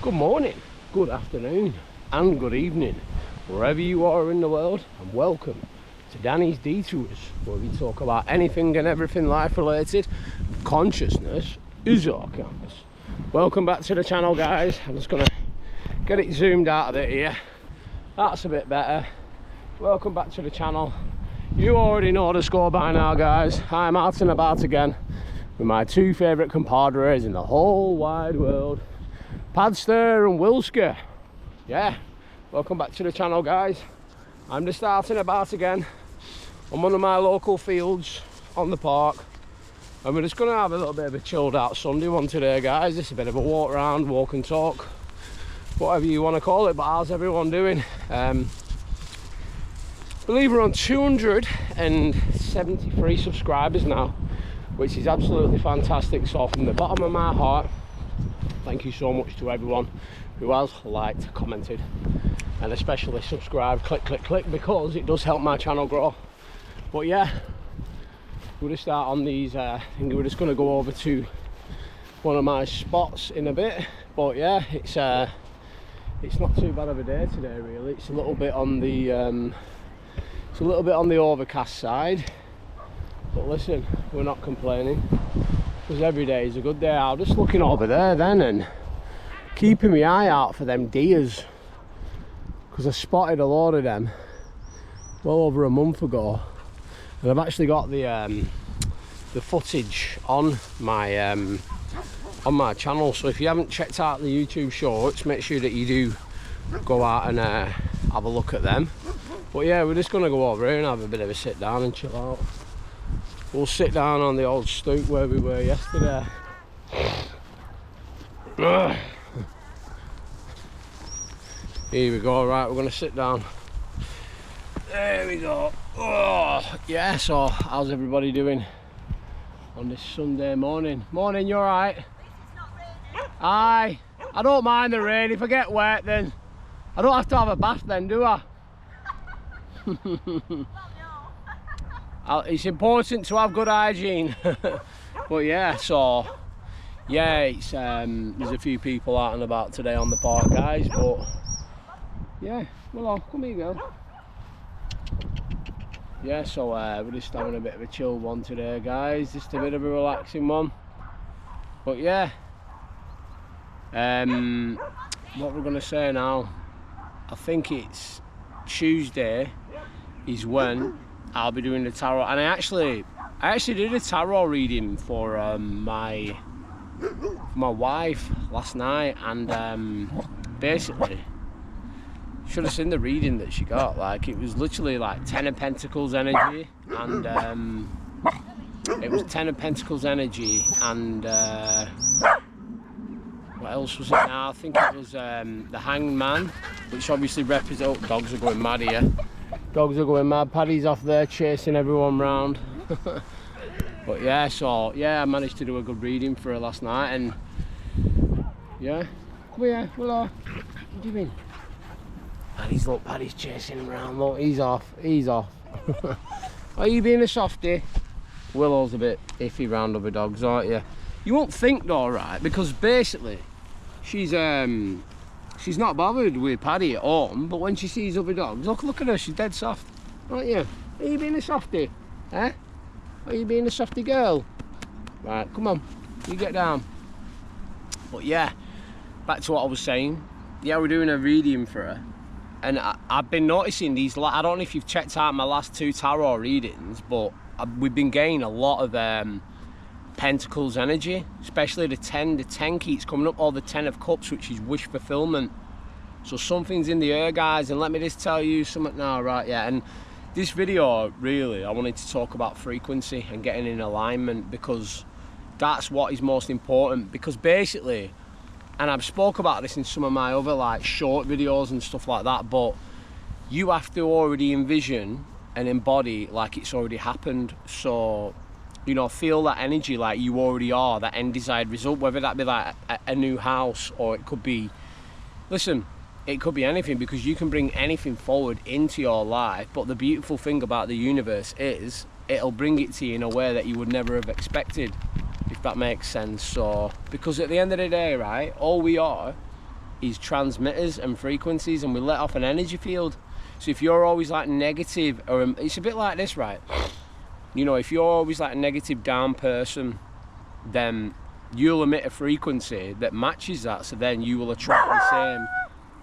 Good morning, good afternoon and good evening, wherever you are in the world, and welcome to Danny's Detours, where we talk about anything and everything life related. Consciousness is our compass. Welcome back to the channel, guys. I'm just gonna get it zoomed out of it here. That's a bit better. Welcome back to the channel. You already know the score by now, guys. I'm out and about again with my two favourite compadres in the whole wide world, Padster and Wilska. Yeah, welcome back to the channel, guys. I'm just out and about again on one of my local fields on the park, and we're just going to have a little bit of a chilled out Sunday one today, guys. Just a bit of a walk around, walk and talk, whatever you want to call it. But how's everyone doing? Believe we're on 273 subscribers now, which is absolutely fantastic. So from the bottom of my heart, thank you so much to everyone who has liked, commented, and especially subscribed. Click, because it does help my channel grow. But yeah, we're going to start on these. I think we're just going to go over to one of my spots in a bit. But yeah, it's not too bad of a day today, really. It's a little bit on the overcast side. But listen, we're not complaining, because every day is a good day. I was just looking over there then and keeping my eye out for them deers, because I spotted a load of them well over a month ago, and I've actually got the footage on my channel. So if you haven't checked out the YouTube shorts, make sure that you do go out and have a look at them. But yeah, we're just going to go over here and have a bit of a sit down and chill out. We'll sit down on the old stoop where we were yesterday. Here we go. Right, we're going to sit down. There we go. Oh, yeah, so how's everybody doing on this Sunday morning? Morning, you alright? At least it's not raining. Aye, I don't mind the rain. If I get wet, then I don't have to have a bath then, do I? Well, no. It's important to have good hygiene. But yeah, so yeah, it's there's a few people out and about today on the park, guys. But yeah, well, come here, girl. Yeah, so we're just having a bit of a chill one today, guys. Just a bit of a relaxing one. But yeah, what we're gonna say now, I think it's Tuesday is when I'll be doing the tarot. And I actually did a tarot reading for my wife last night, and basically should have seen the reading that she got. Like, it was literally like 10 of Pentacles energy, and it was 10 of Pentacles energy, and what else was it now? I think it was the Hanged Man, which obviously represents... Oh, dogs are going mad here. Dogs are going mad. Paddy's off there chasing everyone round. But yeah, so yeah, I managed to do a good reading for her last night, and yeah. Come here, Willow. What do you mean? Paddy's chasing him around. Look, he's off. Are you being a softie? Willow's a bit iffy round other dogs, aren't you? You won't think though, right? Because basically, she's not bothered with Paddy at home, but when she sees other dogs, look at her, she's dead soft, aren't you? Are you being a softie? Eh? Are you being a softie girl? Right, come on, you get down. But yeah, back to what I was saying. Yeah, we're doing a reading for her, and I've been noticing these, I don't know if you've checked out my last two tarot readings, but we've been getting a lot of Pentacles energy, especially the 10 keeps coming up, or the 10 of Cups, which is wish fulfillment. So something's in the air, guys, and let me just tell you something now, right? Yeah, and this video, really, I wanted to talk about frequency and getting in alignment, because that's what is most important. Because basically, and I've spoke about this in some of my other like short videos and stuff like that, but you have to already envision and embody like it's already happened. So, you know, feel that energy like you already are, that end desired result, whether that be like a new house, or it could be, listen, it could be anything, because you can bring anything forward into your life. But the beautiful thing about the universe is it'll bring it to you in a way that you would never have expected, if that makes sense. So, because at the end of the day, right, all we are is transmitters and frequencies, and we let off an energy field. So if you're always like negative, or it's a bit like this, right? You know, if you're always like a negative down person, then you'll emit a frequency that matches that, so then you will attract the same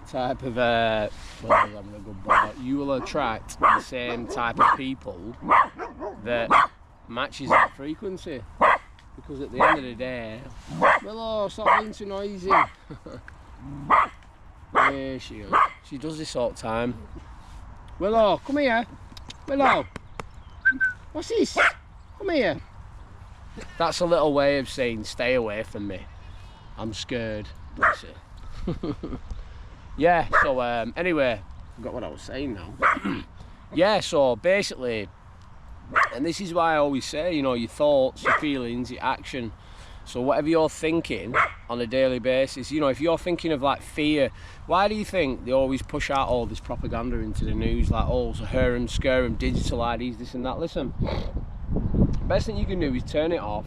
type of well, I'm having a good boy. You will attract the same type of people that matches that frequency, because at the end of the day, Willow, stop being too noisy. There she is. She does this all the time. Willow, come here. Willow, what's this? Come here. That's a little way of saying stay away from me. I'm scared. Bless her. Yeah, so anyway, I forgot what I was saying now. Yeah, so basically, and this is why I always say, you know, your thoughts, your feelings, your action. So whatever you're thinking on a daily basis, you know, if you're thinking of like fear, why do you think they always push out all this propaganda into the news, like, oh, so her and scare them, digital IDs, this and that? Listen, best thing you can do is turn it off,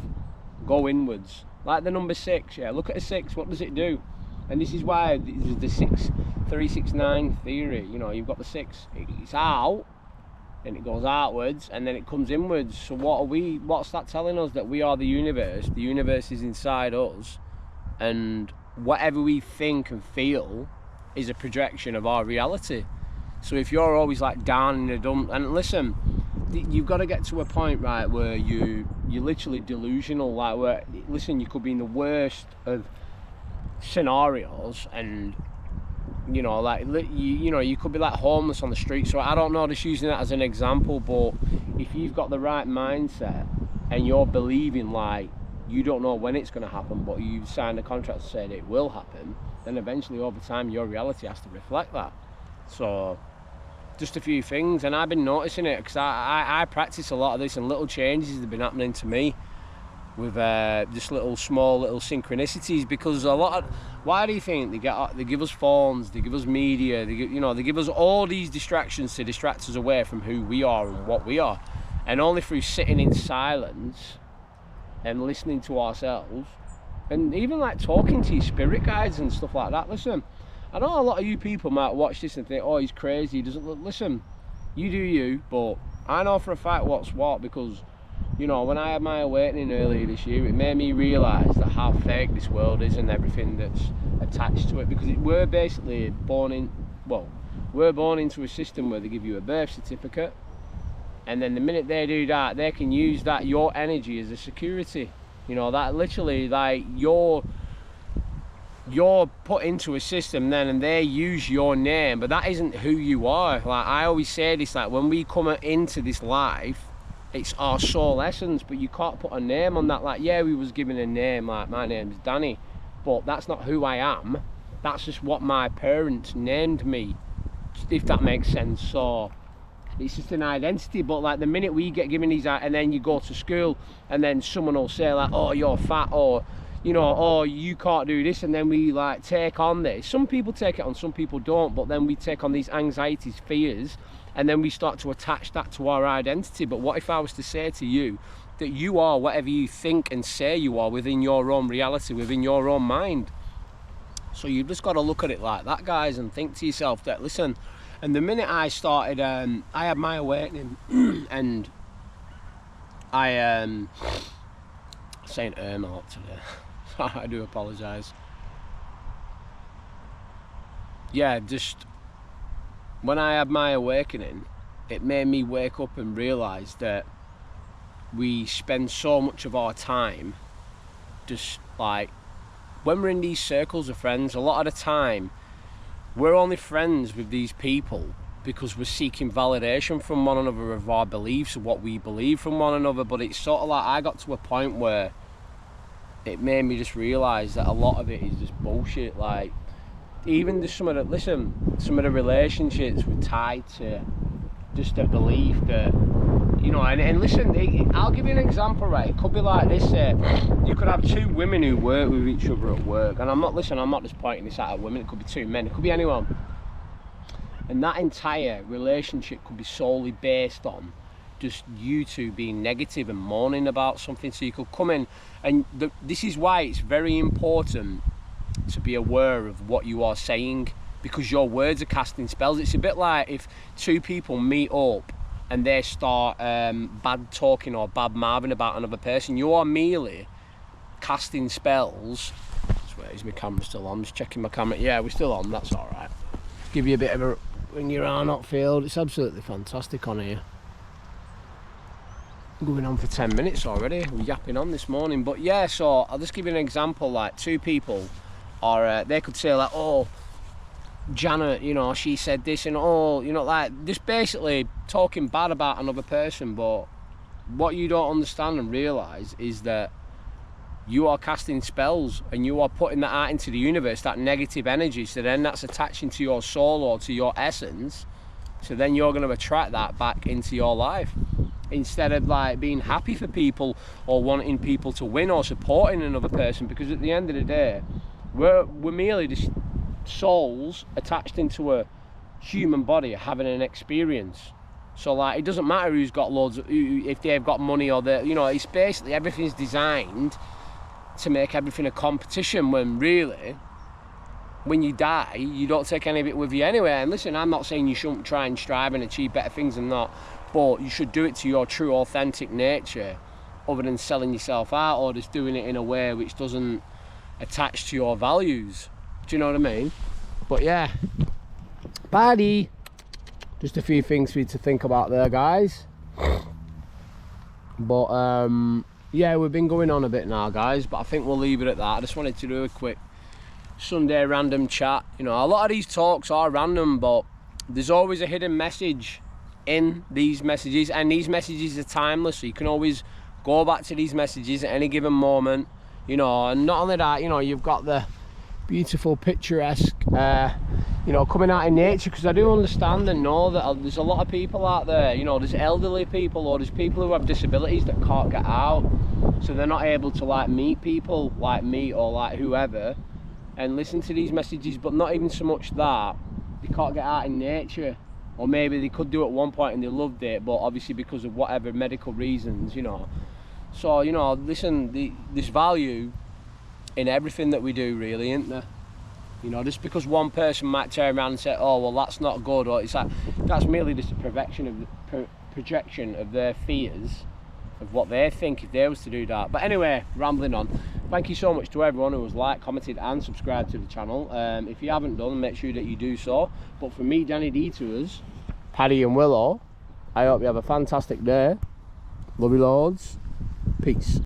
go inwards. Like the number 6, yeah, look at a 6, what does it do? And this is why there's the 369 theory, you know, you've got the 6, it's out, and it goes outwards, and then it comes inwards. So what's that telling us? That we are the universe is inside us, and whatever we think and feel is a projection of our reality. So if you're always like down in the dump, and listen, you've got to get to a point, right, where you're literally delusional, like where, listen, you could be in the worst of scenarios, and you know, like you know, you could be like homeless on the street. So I don't know, just using that as an example, but if you've got the right mindset and you're believing like you don't know when it's going to happen, but you've signed a contract saying it will happen, then eventually over time your reality has to reflect that. So just a few things, and I've been noticing it because I practice a lot of this, and little changes have been happening to me with just small little synchronicities. Because a lot of, why do you think they give us phones, they give us media, they give us all these distractions to distract us away from who we are and what we are, and only through sitting in silence and listening to ourselves, and even like talking to your spirit guides and stuff like that. Listen, I know a lot of you people might watch this and think, oh, he's crazy, he doesn't look. Listen, you do you, but I know for a fact what's what, because you know, when I had my awakening earlier this year, it made me realise that how fake this world is and everything that's attached to it. Because we're basically born into a system where they give you a birth certificate, and then the minute they do that, they can use that, your energy, as a security. You know, that literally, like, you're put into a system then, and they use your name, but that isn't who you are. Like I always say this, like when we come into this life, it's our soul essence, but you can't put a name on that. Like, yeah, we was given a name, like my name's Danny, but that's not who I am. That's just what my parents named me, if that makes sense. So it's just an identity. But like the minute we get given these, and then you go to school, and then someone will say like, oh, you're fat, or you know, oh, you can't do this, and then we like take on this. Some people take it on, some people don't, but then we take on these anxieties, fears, and then we start to attach that to our identity. But what if I was to say to you that you are whatever you think and say you are within your own reality, within your own mind? So you've just got to look at it like that, guys, and think to yourself that, listen, and the minute I started, I had my awakening, and I'm saying a lot today. I do apologise. Yeah, just when I had my awakening, it made me wake up and realise that we spend so much of our time just like, when we're in these circles of friends, a lot of the time we're only friends with these people because we're seeking validation from one another of our beliefs, of what we believe from one another. But it's sort of like, I got to a point where it made me just realise that a lot of it is just bullshit. Like, even just some of the relationships were tied to just a belief that, you know, and listen, I'll give you an example, right? It could be like this, you could have two women who work with each other at work, and I'm not just pointing this out at women, it could be two men, it could be anyone, and that entire relationship could be solely based on just you two being negative and moaning about something. So you could come in, and this is why it's very important to be aware of what you are saying, because your words are casting spells. It's a bit like if two people meet up and they start bad talking or bad mouthing about another person. You are merely casting spells. Where is my camera still on? I'm just checking my camera. Yeah, we're still on, that's all right. Give you a bit of a when you're on Otfield. It's absolutely fantastic on here. Going on for 10 minutes already. We're yapping on this morning. But yeah, so I'll just give you an example. Like two people are, they could say like, oh, Janet, you know, she said this, and oh, you know, like just basically talking bad about another person. But what you don't understand and realise is that you are casting spells and you are putting that out into the universe, that negative energy, so then that's attaching to your soul or to your essence, so then you're going to attract that back into your life, instead of like being happy for people or wanting people to win or supporting another person. Because at the end of the day, we're merely just souls attached into a human body having an experience. So like it doesn't matter who's got loads of, if they've got money or they, you know, it's basically everything's designed to make everything a competition, when really when you die you don't take any of it with you anyway. And listen, I'm not saying you shouldn't try and strive and achieve better things than that, but you should do it to your true authentic nature, other than selling yourself out or just doing it in a way which doesn't attach to your values. Do you know what I mean? But yeah, buddy, just a few things for you to think about there, guys. But yeah, we've been going on a bit now, guys, but I think we'll leave it at that. I just wanted to do a quick Sunday random chat. You know, a lot of these talks are random, but there's always a hidden message in these messages, and these messages are timeless, so you can always go back to these messages at any given moment, you know. And not only that, you know, you've got the beautiful picturesque you know, coming out in nature, because I do understand and know that there's a lot of people out there, you know, there's elderly people or there's people who have disabilities that can't get out, so they're not able to like meet people like me or like whoever and listen to these messages. But not even so much that, they can't get out in nature, or maybe they could do at one point and they loved it, but obviously because of whatever medical reasons, you know. So, you know, listen, there's value in everything that we do, really, isn't there? You know, just because one person might turn around and say, oh well, that's not good, or it's like, that's merely just a projection of their fears of what they think if they was to do that. But anyway, rambling on. Thank you so much to everyone who has liked, commented and subscribed to the channel. If you haven't done, make sure that you do so. But for me, Danny Detours, Paddy and Willow, I hope you have a fantastic day. Love you loads. Peace.